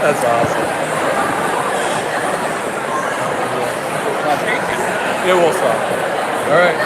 That's awesome. It will stop. All right.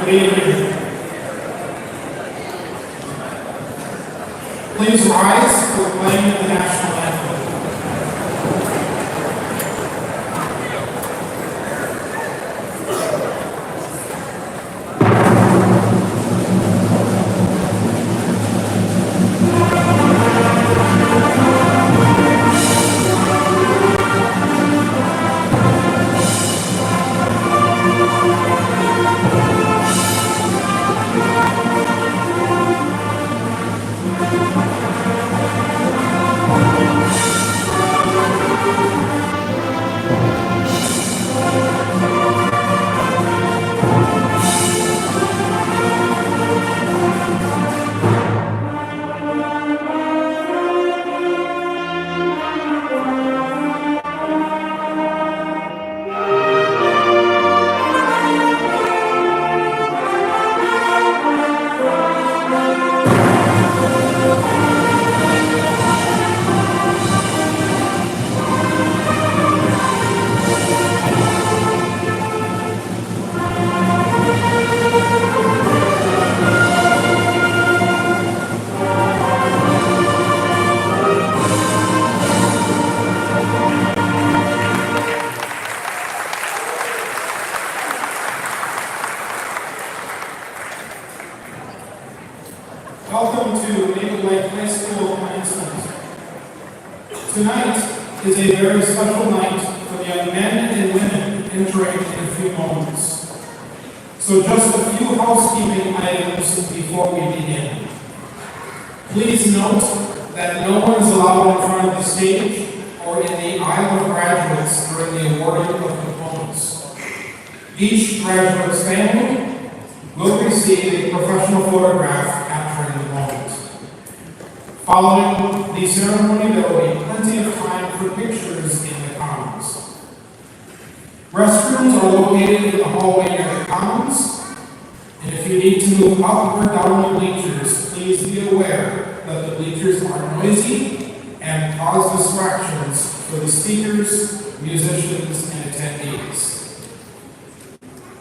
Good evening. Please rise for playing the national anthem. Tonight is a very special night for the young men and women entering in a few moments. So just a few housekeeping items before we begin. Please note that no one is allowed in front of the stage or in the aisle of graduates during the awarding of diplomas. Each graduate's family will receive a professional photograph capturing the moment. Following the ceremony, there will be plenty of time for pictures in the Commons. Restrooms are located in the hallway near the Commons, and if you need to move up or down the bleachers, please be aware that the bleachers are noisy and cause distractions for the speakers, musicians, and attendees.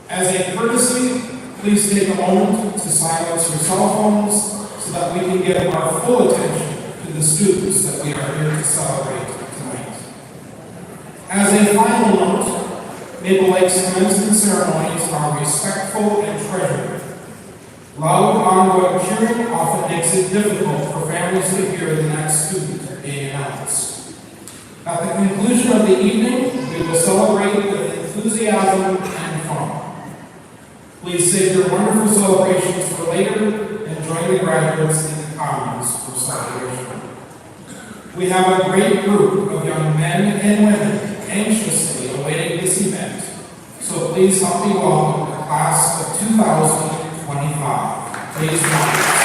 As a courtesy, please take a moment to silence your cell phones so that we can give our full attention to the students that we are here to celebrate tonight. As a final note, Maple Lake's commencement ceremonies are respectful and treasured. Loud, ongoing cheering often makes it difficult for families to hear the next student being announced. At the conclusion of the evening, we will celebrate with enthusiasm and fun. Please save your wonderful celebrations for later and join the graduates in the Commons for celebration. We have a great group of young men and women anxiously awaiting this event, so please help me welcome the class of 2025. Please rise.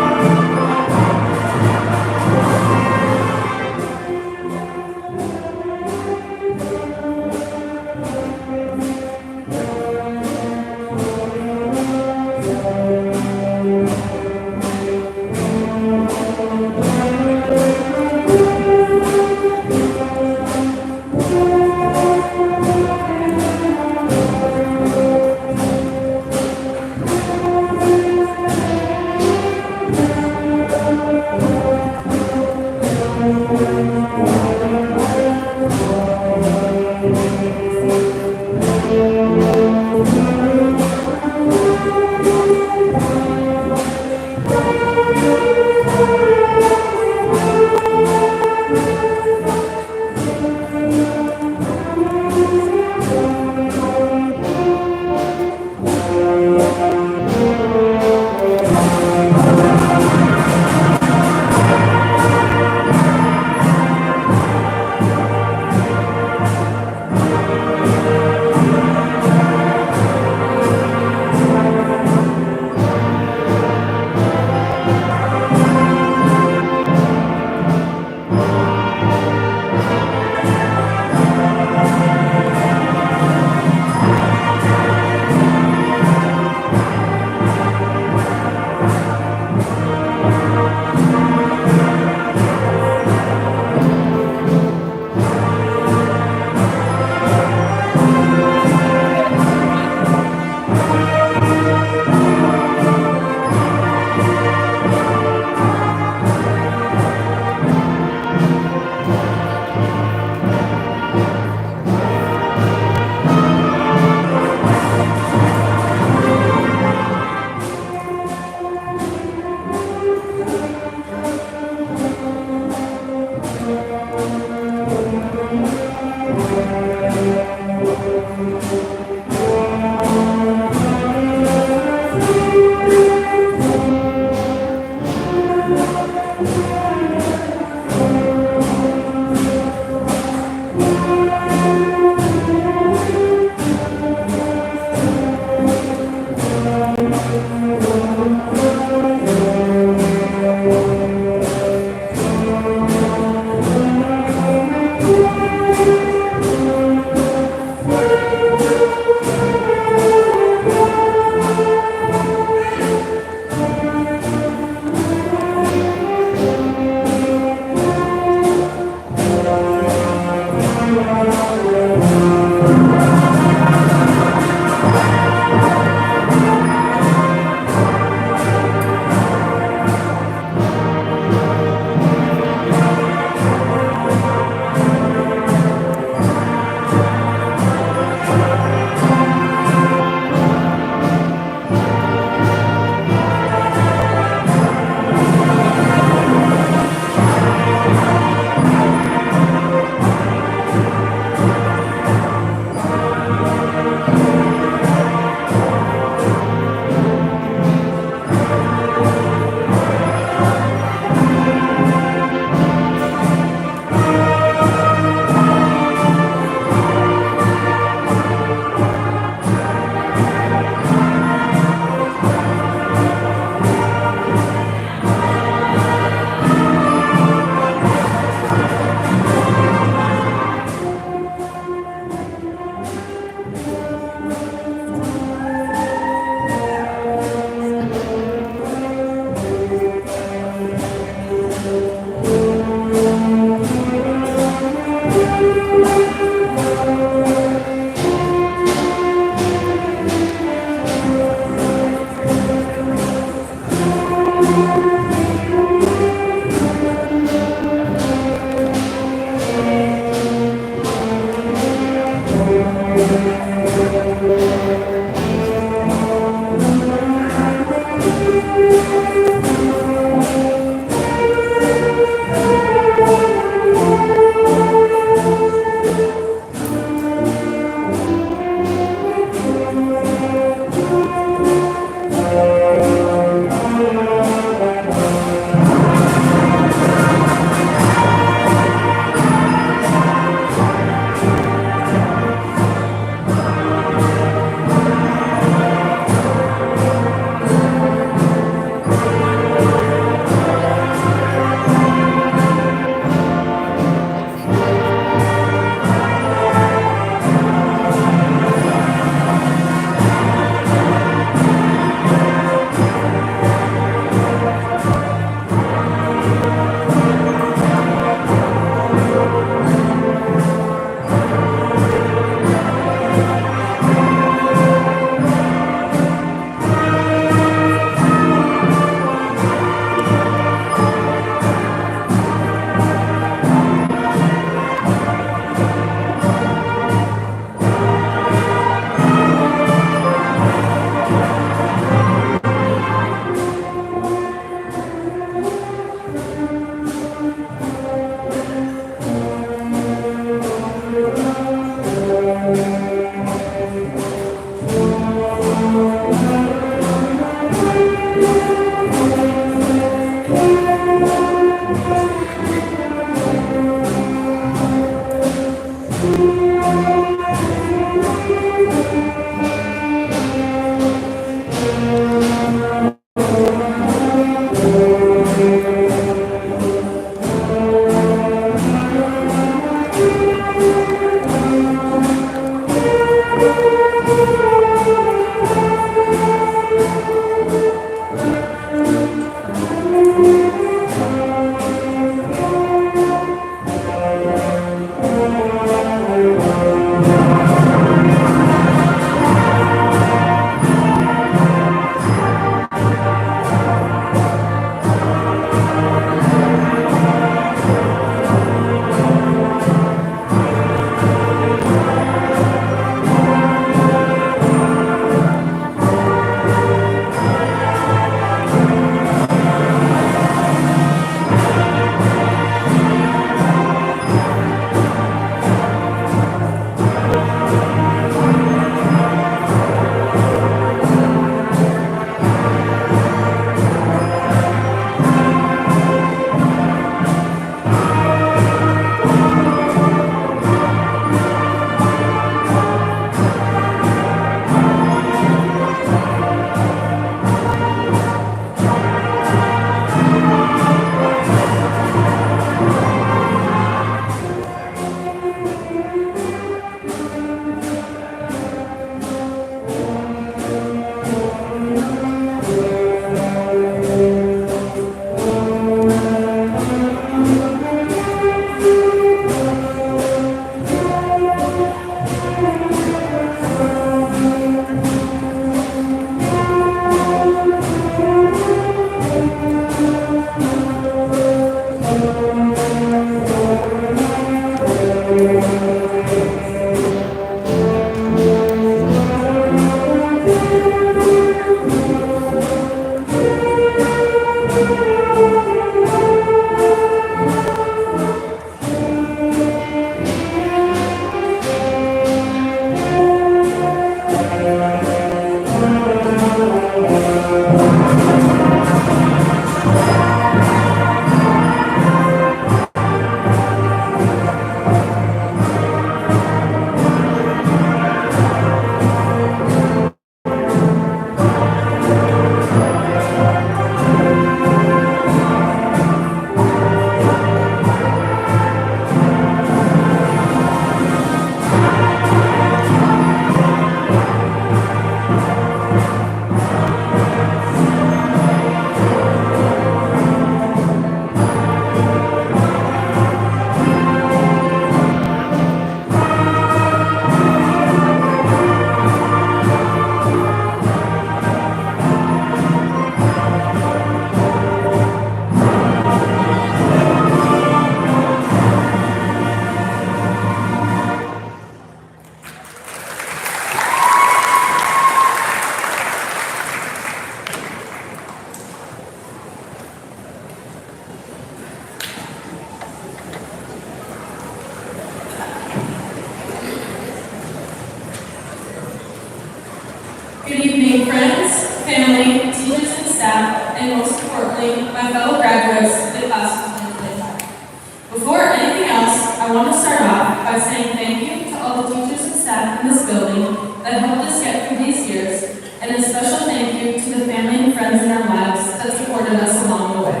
want to start off by saying thank you to all the teachers and staff in this building that helped us get through these years, and a special thank you to the family and friends in our lives that supported us along the way.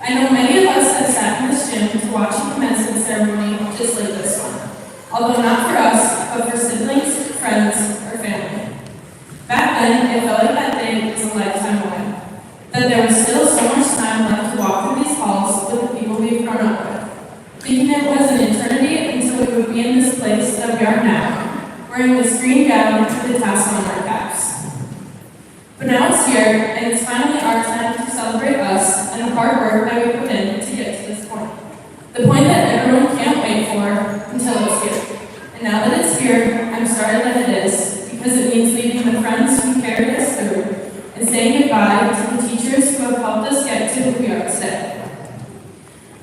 I know many of us have sat in this gym to watch a commencement ceremony just like this one, although not for us, but for siblings, friends, or family. Back then, it felt like that day was a lifetime away, that there was still so much time left to walk through these halls with the people we've grown up with, thinking it was an eternity until we would be in this place that we are now, wearing this green gown with the tassel on our caps. But now it's here, and it's finally our time to celebrate us and the hard work that we put in to get to this point. The point that everyone can't wait for until it's here. And now that it's here, I'm sorry that it is, because it means leaving the friends who carried us through and saying goodbye to the teachers who have helped us get to who we are today.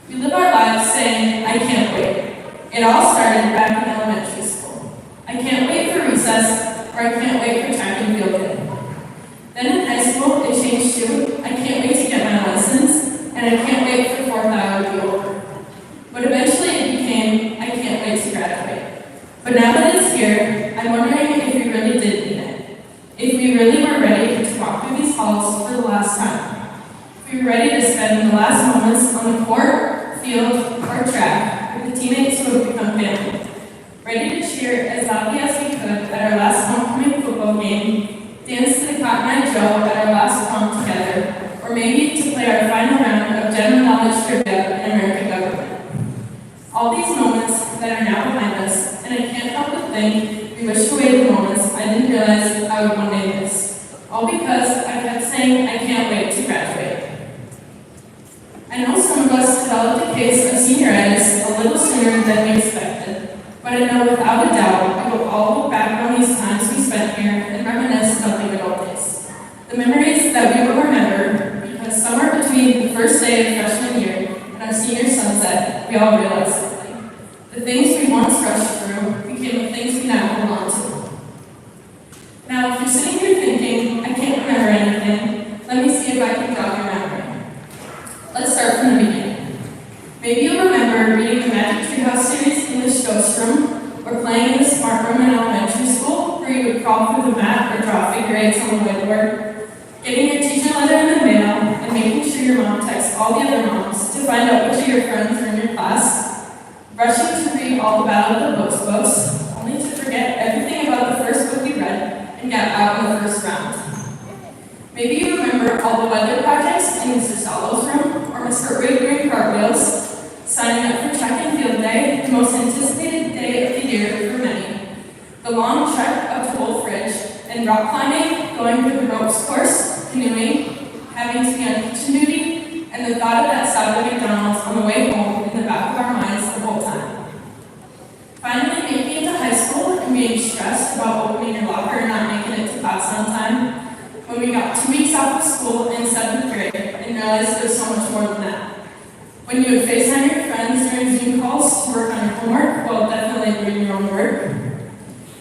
We live our lives saying, I can't wait. It all started back in elementary school. I can't wait for recess, or I can't wait for track and field day. Then in high school, it changed to, I can't wait to get my license, and I can't wait for fourth hour to be over. But eventually it became, I can't wait to graduate. But now that it's here, I'm wondering if we really did mean it. If we really were ready to walk through these halls for the last time. If we were ready to spend the last moments on the court, field, or track with the teammates who have become family. Ready to cheer as loudly as we could at our last homecoming football game, dance to the Cotton Eye Joe at our last prom together, or maybe to play our final round of general knowledge trivia in American government. All these moments that are now behind us, and I can't help but think we wish away the moments I didn't realize I would one day miss. All because I kept saying I can't wait to graduate. I know some of us developed a case of senioritis a little sooner than we expected, but I know without a doubt we will all look back on these times we spent here and reminisce about the good old days. The memories that we will remember, because somewhere between the first day of freshman year and our senior sunset, we all realized something. The things we once rushed through became the things we now hold on to. Now, if you're sitting here thinking, I can't remember anything, let me see if I can jog your memory. Let's start from the beginning. Maybe you'll remember reading the Magic Treehouse series in the Ghost Room, or playing in the Smart Room in elementary school, where you would crawl through the mat or draw figure eights on the whiteboard, getting your teacher letter in the mail, and making sure your mom texts all the other moms to find out which of your friends are in your class, rushing to read all the Battle of the Books books, only to forget everything about the first book you read and get out in the first round. Maybe you remember all the weather projects in Mr. Solo's room, or Mr. Ray doing cartwheels, signing up for track and field day, the most anticipated day of the year for many. The long trek up to Old Fridge, and rock climbing, going through the ropes course, canoeing, having to be on kitchen duty, and the thought of that stop at McDonald's on the way home in the back of our minds the whole time. Finally making it to high school and being stressed about opening your locker and not making it to class on time, when we got 2 weeks off of school in 7th grade and realized there's so much more than that. When you would FaceTime your friends during Zoom calls to work on your homework, while definitely doing your own work.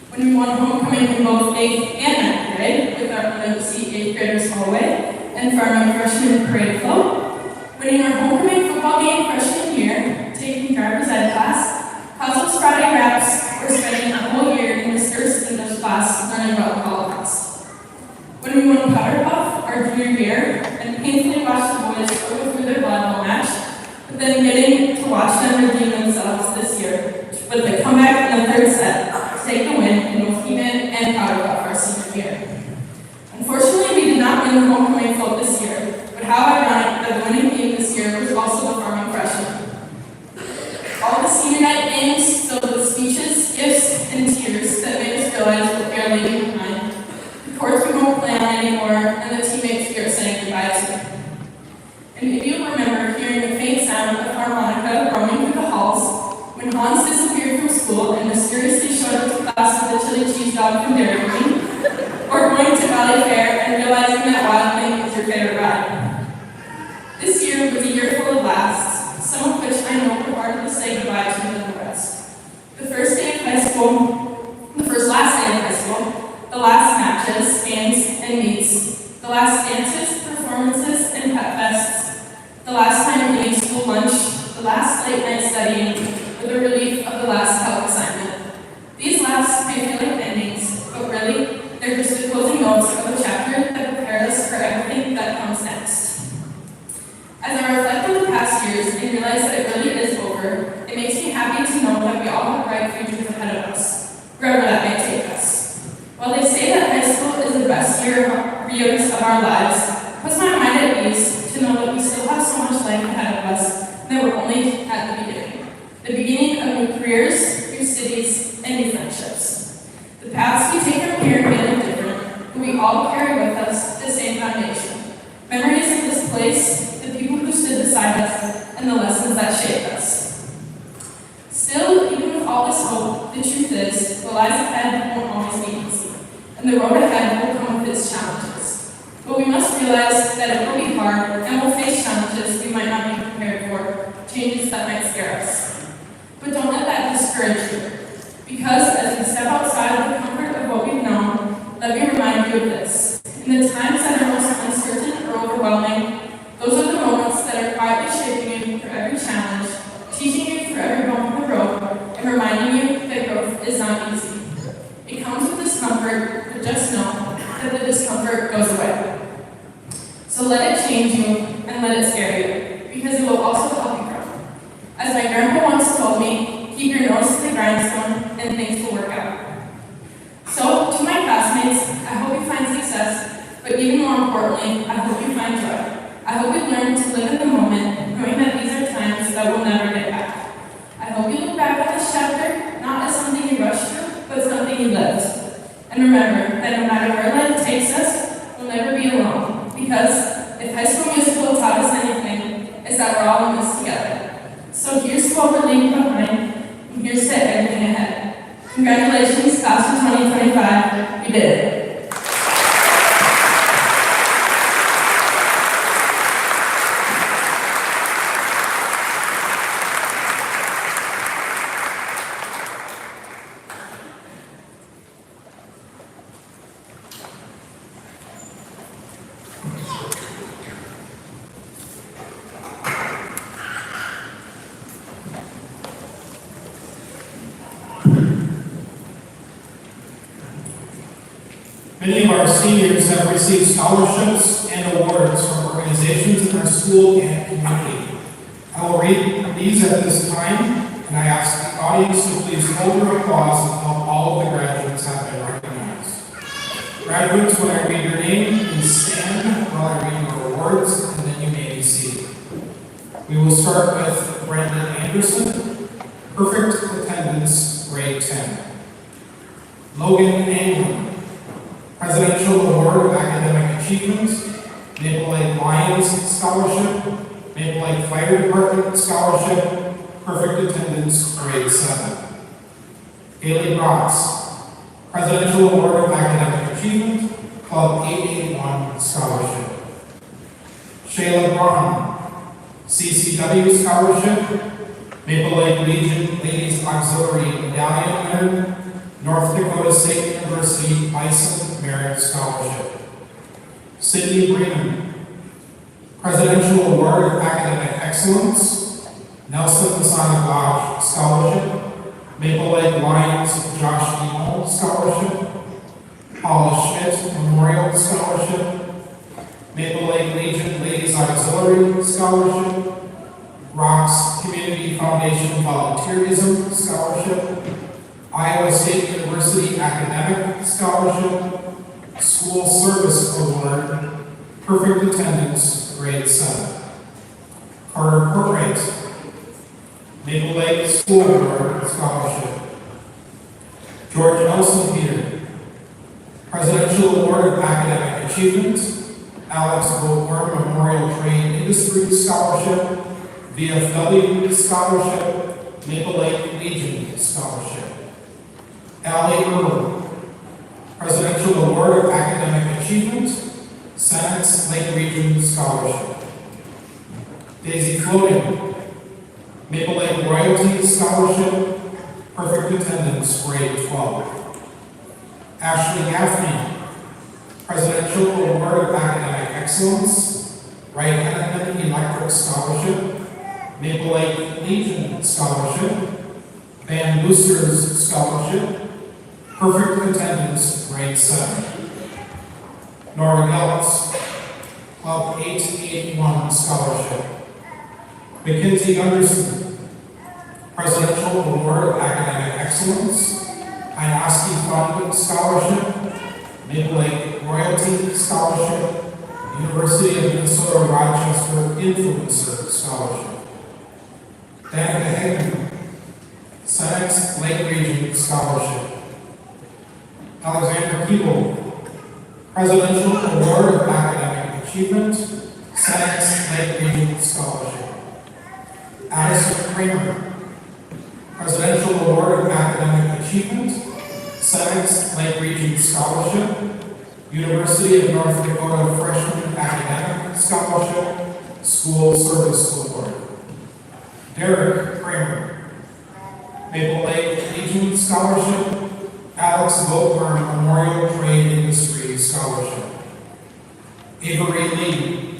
When we won homecoming in both 8th and 9th grade with our legacy 8th graders hallway and for our freshman parade float. Winning our homecoming football game freshman year, taking driver's ed class, Cosmos Friday raps, or spending a whole year in Miss Durst's English class learning about the Holocaust. When we won Powder Puff our junior year and painfully watched the boys struggle through their volleyball match, but then getting to watch them redeem themselves this year with a comeback in the third set to take the win in both Heman and Powder Puff our senior year. Unfortunately, we did not win the homecoming float this year, but how ironic that the winning team this year was also the farming freshman. All the senior night games filled with speeches, gifts, and tears that made us realize what we are leaving behind. The courts we won't play on anymore, and the teammates we are saying goodbye to. And if you remember hearing the faint sound of harmonica roaming through the halls, when Hans disappeared from school and mysteriously showed up to class with a chili cheese dog from Dairy Queen, or going to Valley Fair and realizing that Wild Thing was your favorite ride. This year was a year full of lasts, some of which I know were harder to say goodbye to than the rest. The first day of high school, the first last day of high school, the last matches, games, and meets, the last dances, performances, and pet fests, the last time eating school lunch, the last late night studying, or the years and realize that it really is over, it makes me happy to know that we all have bright futures ahead of us, wherever that may take us. While they say that high school is the best years of our lives, it puts my mind at ease to know that we still have so much life ahead of us and that we're only at the beginning. The beginning of new careers, new cities, and new friendships. The paths we take from here may look different, but we all carry with us the same foundation. Memories of this place, the people who stood beside us, and the lessons that shaped us. Still, even with all this hope, the truth is, what lies ahead won't always be easy, and the road ahead will come with its challenges. But we must realize that it will be hard, and we'll face challenges we might not be prepared for, changes that might scare us. But don't let that discourage you, because as we step outside of the comfort of what we've known, let me remind you of this. In the times that are most uncertain or overwhelming, those are the moments that are quietly shaping you for every challenge, teaching you for every bump in the road, and reminding you that growth is not easy. It comes with discomfort, but just know that the discomfort goes away. So let it change you and let it scare you, because it will also help you grow. As my grandpa once told me, keep your nose to the grindstone and things will work out. So, to my classmates, I hope you find success, but even more importantly, I hope you find joy. I hope you learn to live in the moment, knowing that these are times that we'll never get back. I hope you look back at this chapter, not as something you rushed through, but something you lived. And remember that no matter where life takes us, we'll never be alone, because if High School Musical taught us anything, it's that we're all in this together. So here's what we're leaving behind, and here's to everything ahead. Congratulations, class of 2025, you did it. Many of our seniors have received scholarships and awards from organizations in our school and community. I will read these at this time, and I ask the audience to please hold your applause until all of the graduates have been recognized. Graduates, when I read your name, please stand while I read your awards, and then you may be seated. We will start with Brandon Anderson, perfect attendance, grade 10. Logan Anglin, Presidential Award of Academic Achievement, Maple Lake Lions Scholarship, Maple Lake Fire Department Scholarship, perfect attendance, grade 7. Haley Brox, Presidential Award of Academic Achievement, Club 881 Scholarship. Shayla Braun, CCW Scholarship, Maple Lake Legion Ladies Auxiliary Medallion winner, North Dakota State University Bison Merit Scholarship. Sydney Bremen, Presidential Award of Academic Excellence, Nelson Masonic Lodge Scholarship, Maple Lake Lions Josh Emo Scholarship, Paula Schmidt Memorial Scholarship, Maple Lake Legion Ladies Auxiliary Scholarship, Rocks Community Foundation Volunteerism Scholarship, Iowa State University Academic Scholarship, School Service Award, perfect attendance, grade 7. Carter Portwright, Maple Lake School Award Scholarship. George Nelson Peter, Presidential Award of Academic Achievement, Alex Goldworm Memorial Trade Industry Scholarship, VFW Scholarship, Maple Lake Legion Scholarship. Allie Earl, Presidential Award of Academic Achievement, Senate's Lake Region Scholarship. Daisy Floating, Maple Lake Royalty Scholarship, perfect attendance, grade 12. Ashley Gaffney, Presidential Award of Academic Excellence, Wright-Hennepin Electric Scholarship, Maple Lake Legion Scholarship, Van Boosters Scholarship, perfect attendance, grade 7. Nora Geltz, Club 881 Scholarship. Mackenzie Gunderson, Presidential Award of Academic Excellence, Ioski Fund Scholarship, Maple Lake Royalty Scholarship, University of Minnesota Rochester Influencer Scholarship. Danica Hegman, Senex Lake Region Scholarship. Alexander Keeble, Presidential Award of Academic Achievement, Senex Lake Region Scholarship. Addison Kramer, Presidential Award of Academic Achievement, Senex Lake Region Scholarship, University of North Dakota Freshman Academic Scholarship, School Service Award. Derek Kramer, Maple Lake Region Scholarship, Alex Volkmer Memorial Trade Industry Scholarship. Avery Lee,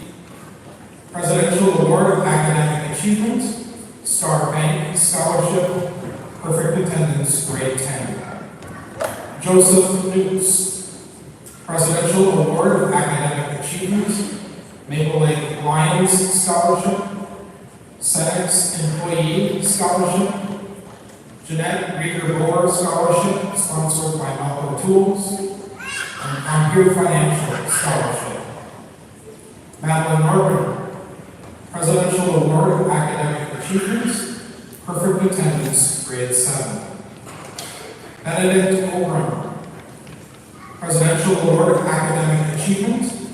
Presidential Award of Academic Achievement, Star Bank Scholarship, Perfect Attendance, Grade 10. Joseph Newts, Presidential Award of Academic Achievement, Maple Lake Lions Scholarship, Senex Employee Scholarship, Jeanette Rieger-Boer Scholarship, sponsored by Malco Tools, and Compure Financial Scholarship. Madeline Norton, Presidential Award of Academic Achievement, Perfect Attendance, Grade 7. Benedict Obram, Presidential Award of Academic Achievement,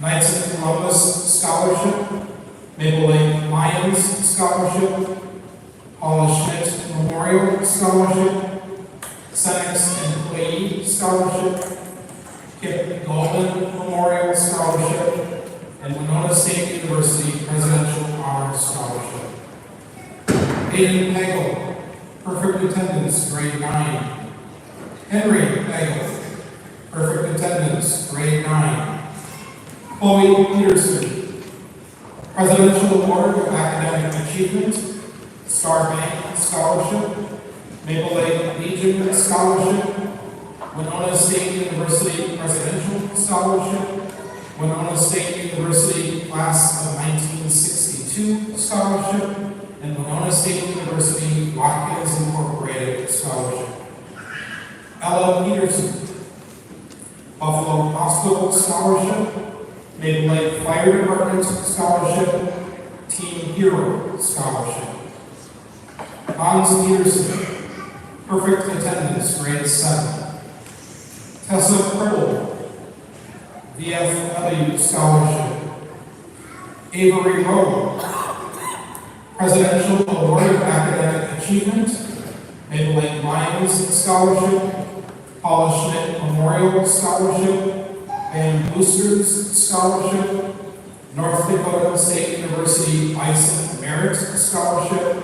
Knights of Columbus Scholarship, Maple Lake Lions Scholarship, Paula Schmidt Memorial Scholarship, Senex Employee Scholarship, Kip Goldman Memorial Scholarship, and Winona State University Presidential Honor Scholarship. Aiden Pagel, Perfect Attendance, Grade 9. Henry Pagel, Perfect Attendance, Grade 9. Chloe Peterson, Presidential Award of Academic Achievement, Star Bank Scholarship, Maple Lake Legion Scholarship, Winona State University Presidential Scholarship, Winona State University Class of 1962 Scholarship, and Winona State University Watkins Incorporated Scholarship. Ella Peterson, Buffalo Hospital Scholarship, Maple Lake Fire Department Scholarship, Team Hero Scholarship. Hans Peterson, Perfect Attendance, Grade 7. Tessa Cribble, VFW Scholarship. Avery Rowe, Presidential Award of Academic Achievement, Maple Lake Lions Scholarship, Paula Schmidt Memorial Scholarship, and Boosters Scholarship, North Dakota State University Bison Merit Scholarship,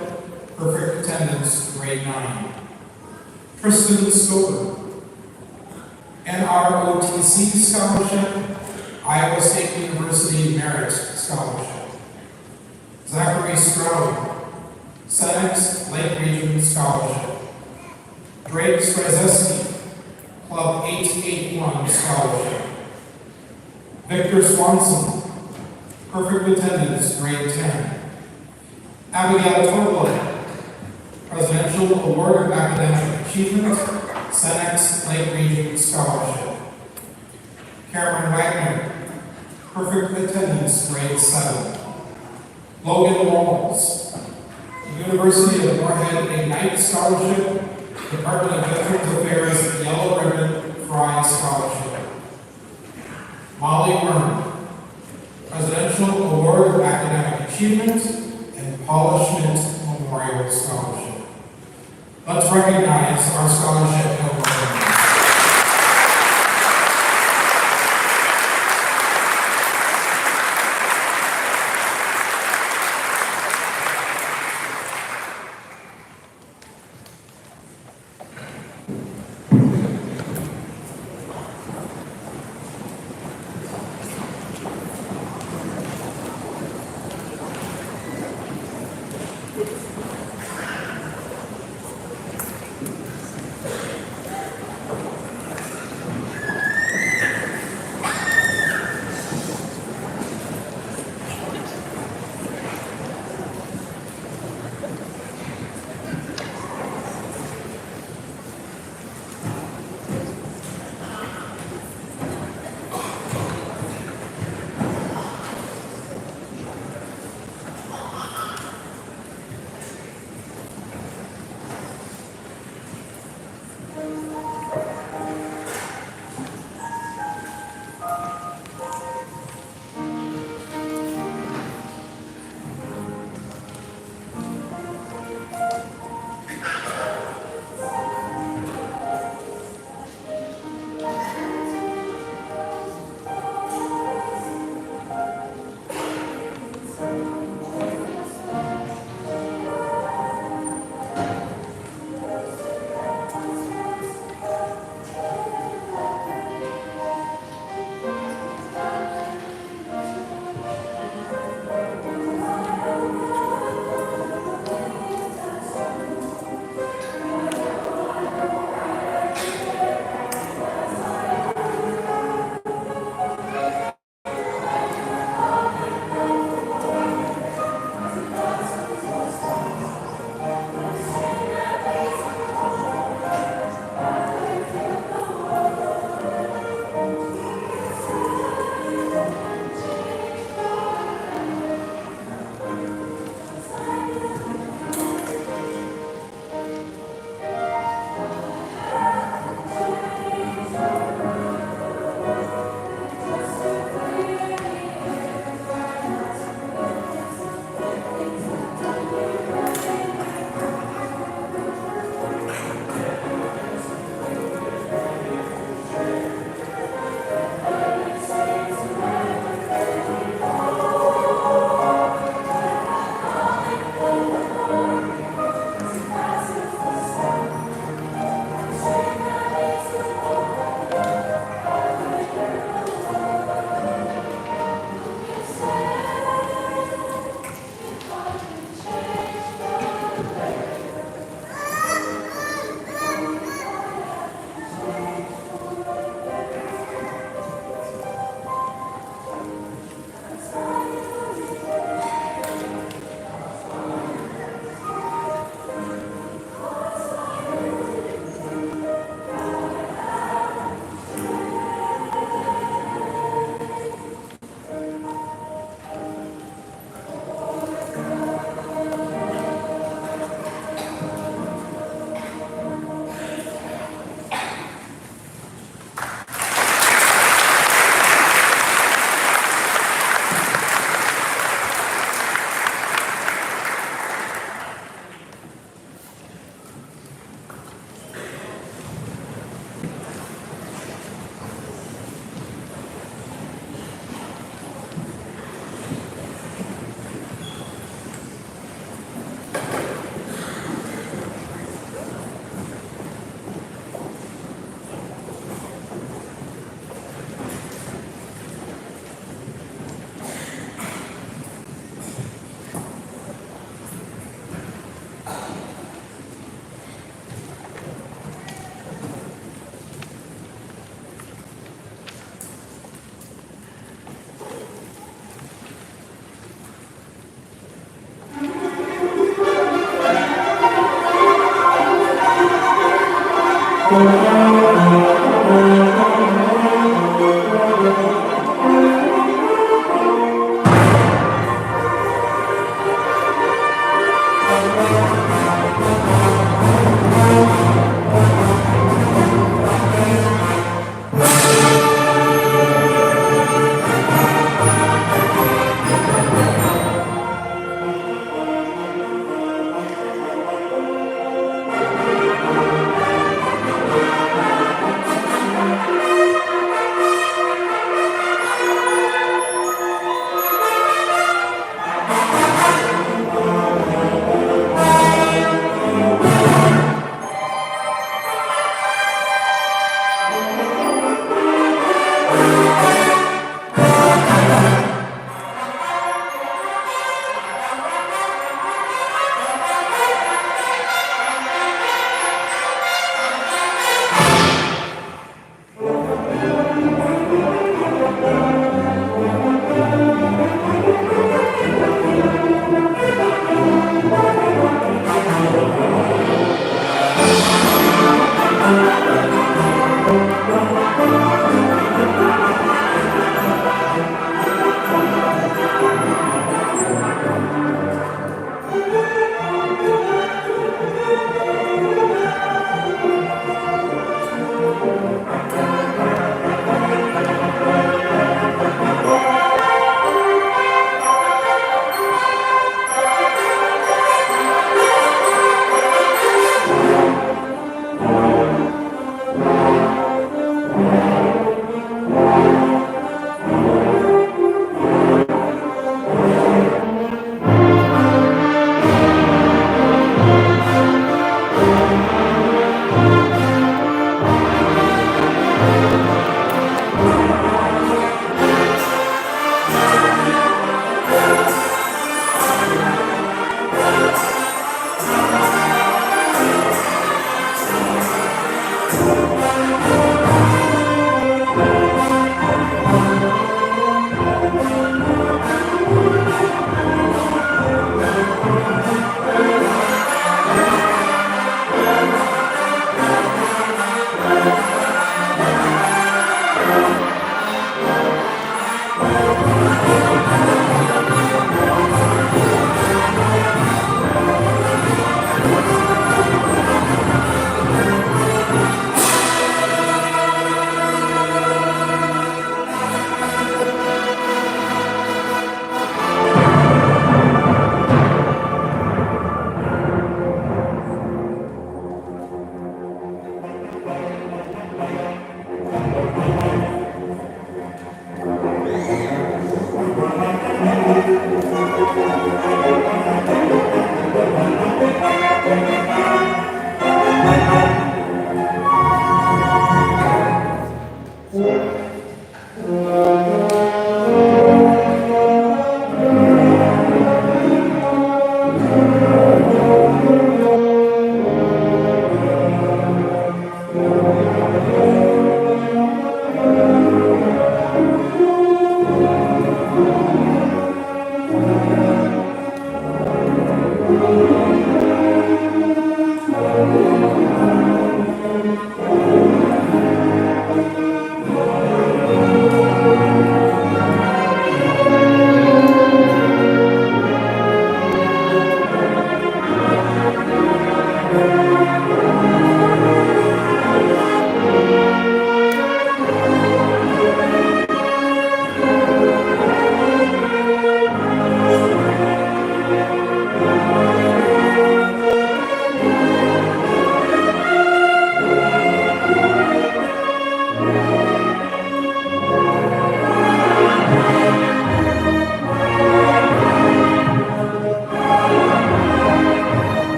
Perfect Attendance, Grade 9. Tristan Stover, NROTC Scholarship, Iowa State University Merit Scholarship. Zachary Stroud, Senex Lake Region Scholarship. Drake Strzeski, Club 881 Scholarship. Victor Swanson, Perfect Attendance, Grade 10. Abigail Torbley, Presidential Award of Academic Achievement, Senex Lake Region Scholarship. Cameron Wagner, Perfect Attendance, Grade 7. Logan Walls, University of Moorhead Ignite Scholarship, Department of Veterans Affairs Yellow Ribbon Fry Scholarship. Molly Wern, Presidential Award of Academic Achievement, and Paula Schmidt Memorial Scholarship. Let's recognize our scholarship holders.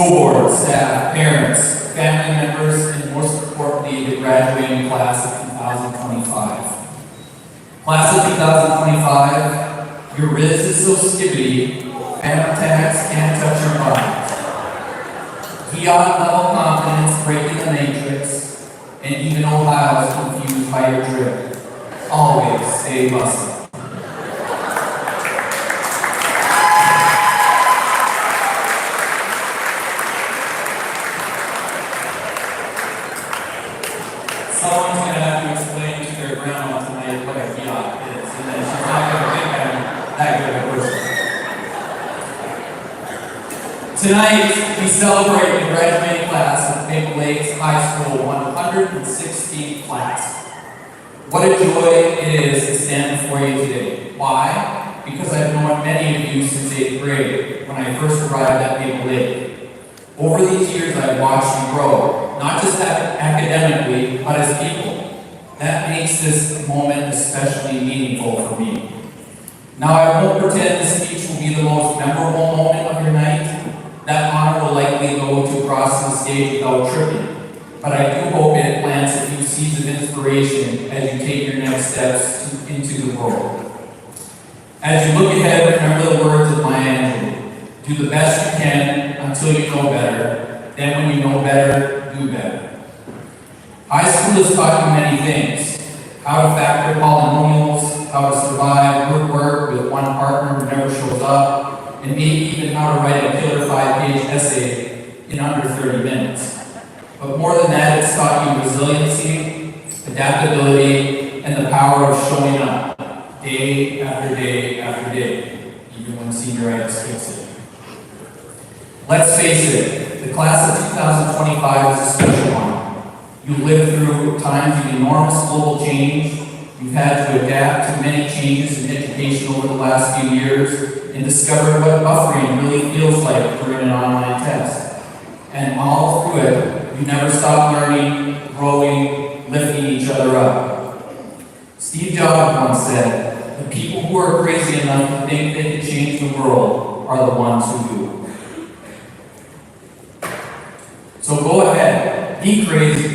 school board, staff, parents, family members, and most importantly, the graduating class of 2025. Class of 2025, your riz is so skibbity, phantom tags can't touch your body. Beyond level confidence, breaking the matrix, and even Ohio is confused by your drip. Always stay muscle. Someone's going to have to explain to their grandma tonight what a fiat is, and then she's not going to think I'm that good of a person. Tonight, we celebrate the graduating class of Maple Lakes High School 116th class. What a joy it is to stand before you today. Why? Because I've known many of you since 8th grade, when I first arrived at Maple Lake. Over these years, I've watched you grow, not just academically, but as people. That makes this moment especially meaningful for me. Now, I won't pretend this speech will be the most memorable moment of your night. That honor will likely go to crossing the stage without tripping. But I do hope it plants a few seeds of inspiration as you take your next steps into the world. As you look ahead, remember the words of Maya Angelou. Do the best you can until you know better. Then when you know better, do better. High school has taught you many things. How to factor polynomials, how to survive group work with one partner who never shows up, and maybe even how to write a killer 5-page essay in under 30 minutes. But more than that, it's taught you resiliency, adaptability, and the power of showing up day after day after day, even when senioritis kicks in. Let's face it, the class of 2025 is a special one. You lived through times of enormous global change. You've had to adapt to many changes in education over the last few years and discovered what buffering really feels like during an online test. And all through it, you never stop learning, growing, lifting each other up. Steve Jobs once said, the people who are crazy enough to think they can change the world are the ones who do. So go ahead, be crazy,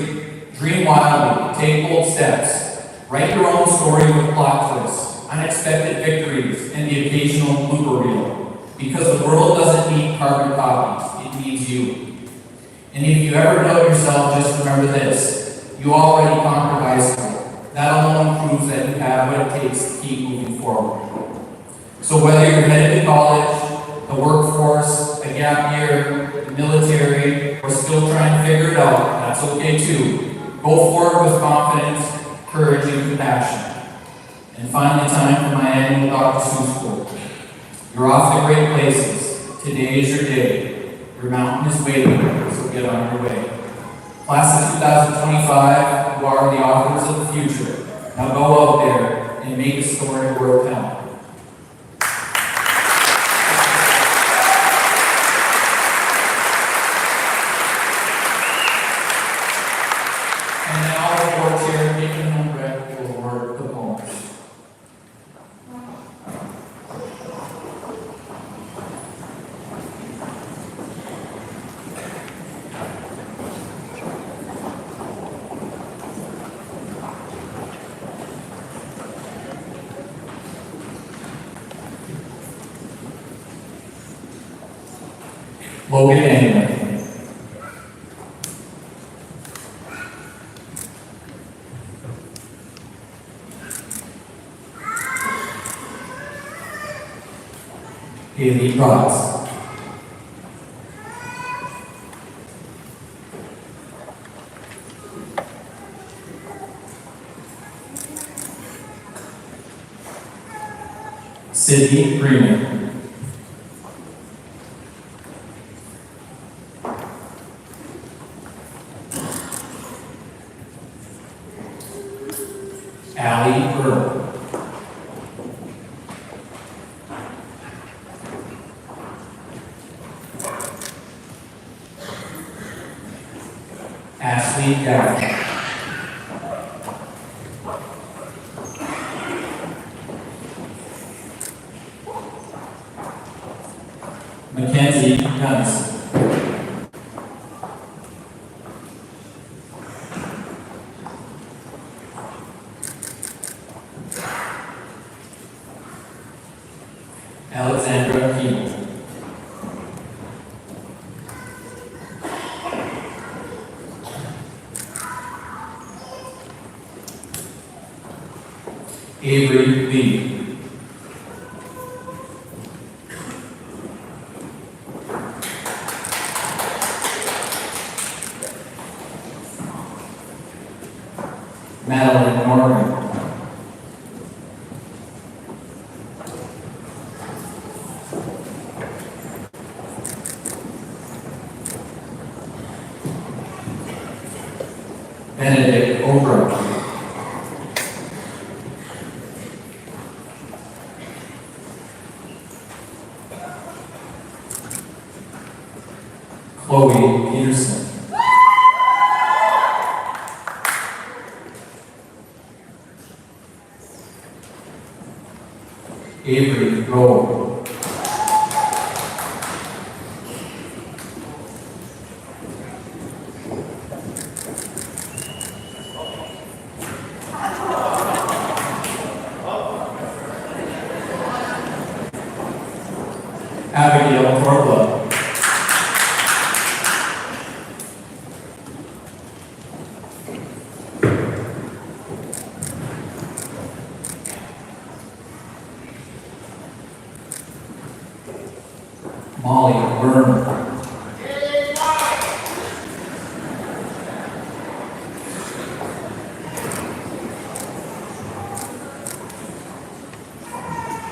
dream wildly, take bold steps, write your own story with plot twists, unexpected victories, and the occasional blooper reel. Because the world doesn't need carbon copies, it needs you. And if you ever doubt yourself, just remember this. You already conquered high school. That alone proves that you have what it takes to keep moving forward. So whether you're headed to college, the workforce, a gap year, the military, or still trying to figure it out, that's okay too. Go forward with confidence, courage, and compassion. And finally, time for my annual Dr. Seuss quote. You're off to great places. Today is your day. Your mountain is waiting, so get on your way. Class of 2025, you are the authors of the future. Now go out there and make a story worth telling. And now the board chair, taking home breath, will award the poems. Logan England. Haley Ross. Sydney Freeman. Allie Earl. Ashley Gallagher. Mackenzie Gunnison. Alexandra Keeble. Avery Lee. Madeline Norman. Benedict Oprah. Chloe Peterson. Avery Rowe. Abigail Corpla. Molly Byrne.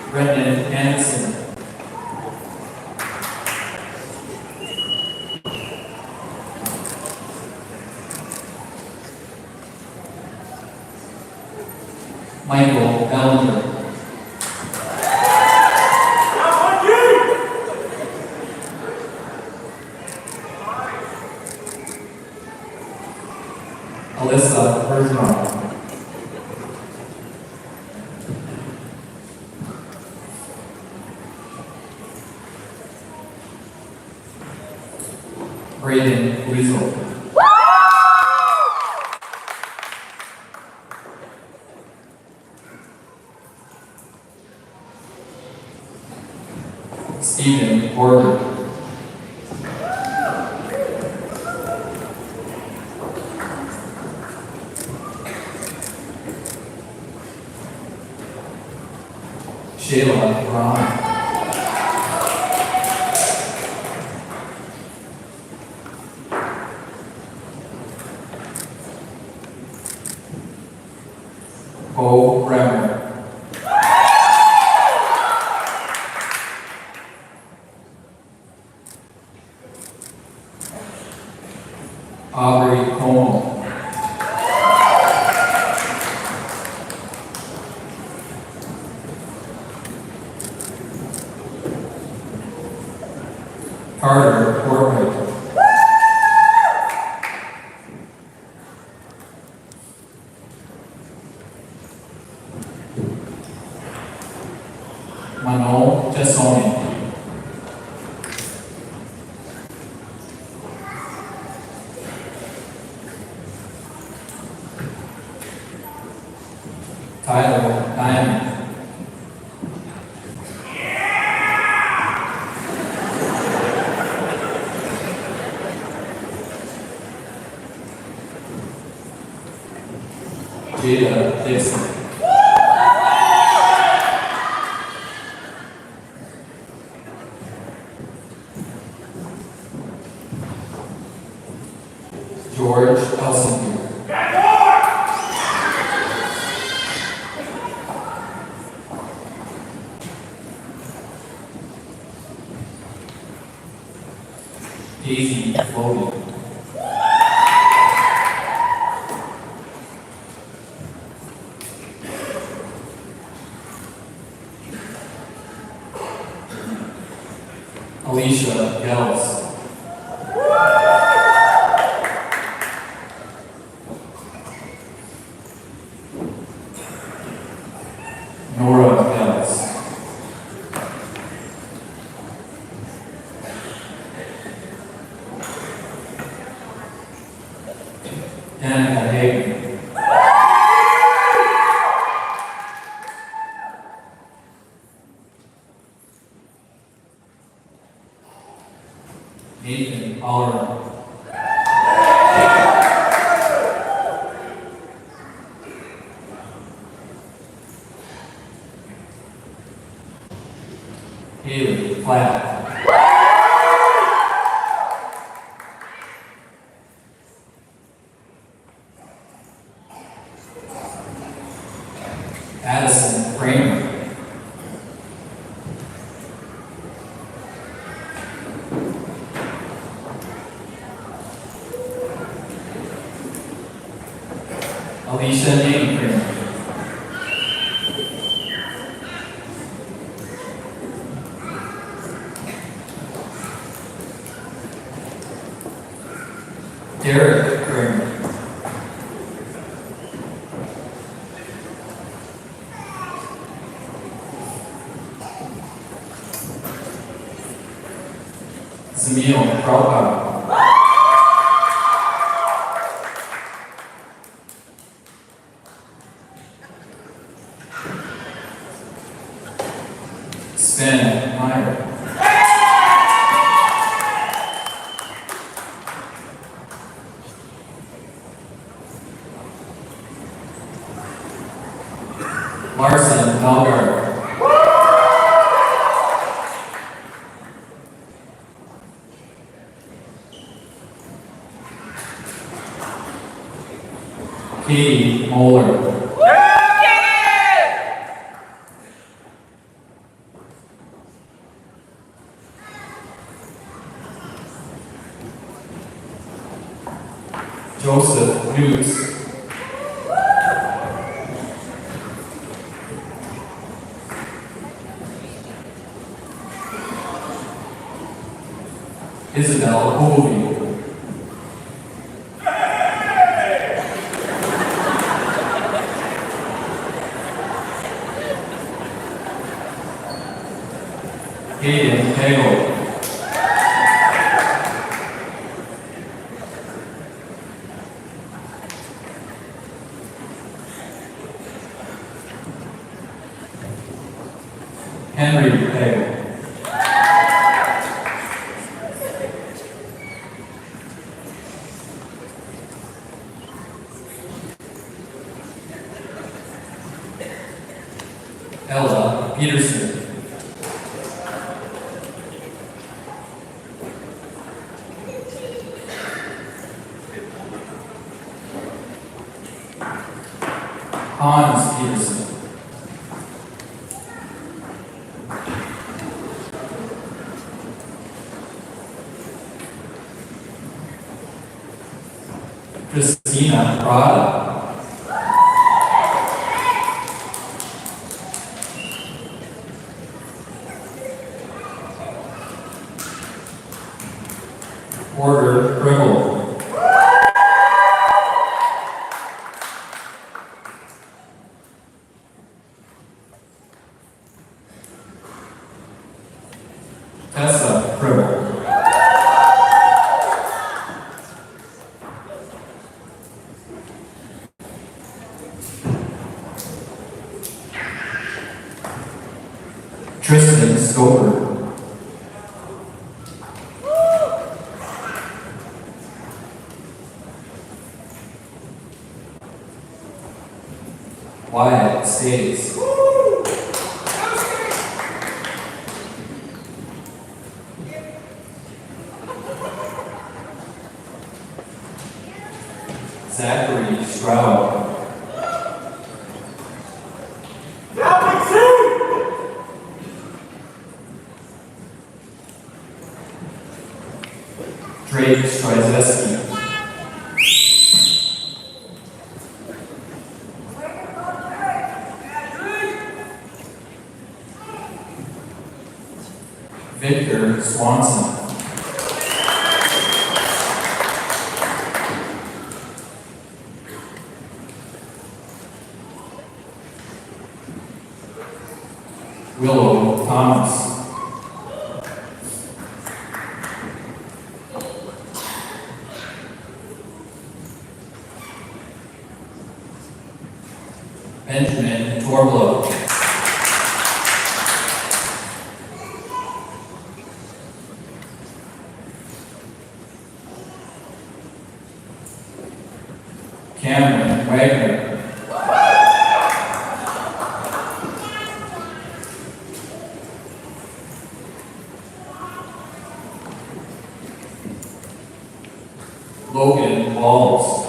Brendan Anderson. Michael Bellinger. Alyssa Bergeron. Braden Weasel. Stephen Gordon. Shayla Brown. Bo Bremer. Aubrey Como. Carter Corbett. Manon Tessoni. Tyler Diamond. Jada Dixon. George Elsingur. Daisy Logan. Alicia Gels. Nora Gels. Danica Hagen. flag. Addison Kramer. Alicia Nate Kramer. Derek Kramer. Zamil Kraupa. Sven Meyer. Larson Melgar. Katie Moeller. Joseph Newts. Isabel Hovey. Hayden Hagel. Henry Hagel. Ella Peterson. Hans Peterson. Christina Prada. Porter Gribble. Tessa Gribble. Tristan Stover. Wyatt States. Zachary Stroud. Drake Stryzeski. Victor Swanson. Willow Thomas. Benjamin Torblow. Cameron Wagner. broken balls.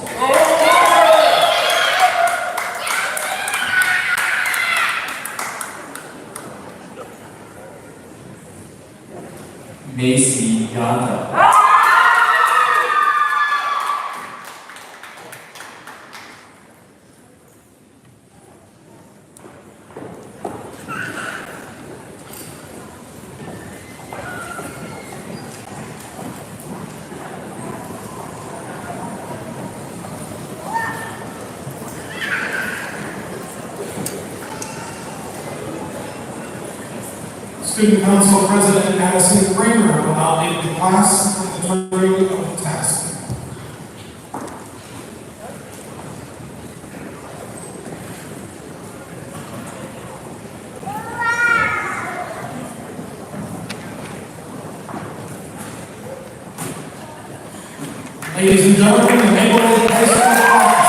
Macy Yonta. Student Council President Madison Kramer will now lead the class in the turning of the task. Ladies and gentlemen, the Maplewood High School class.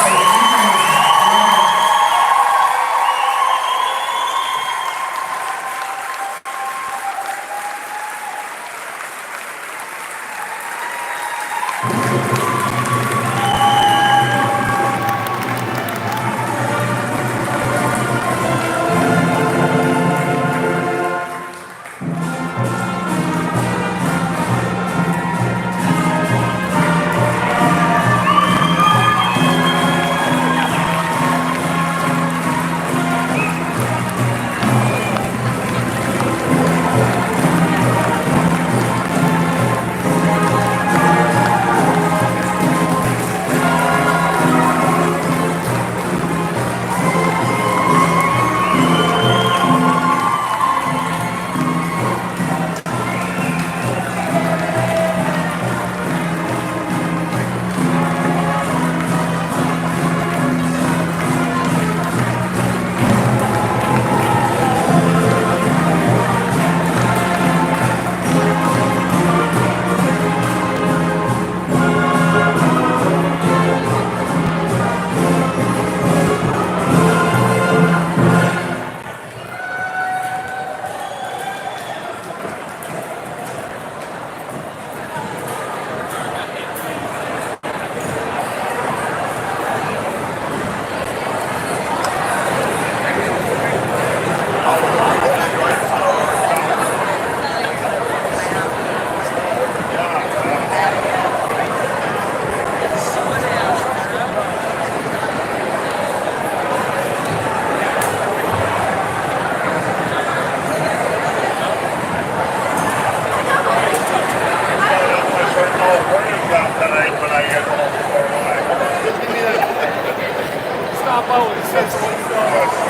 Stop always. That's what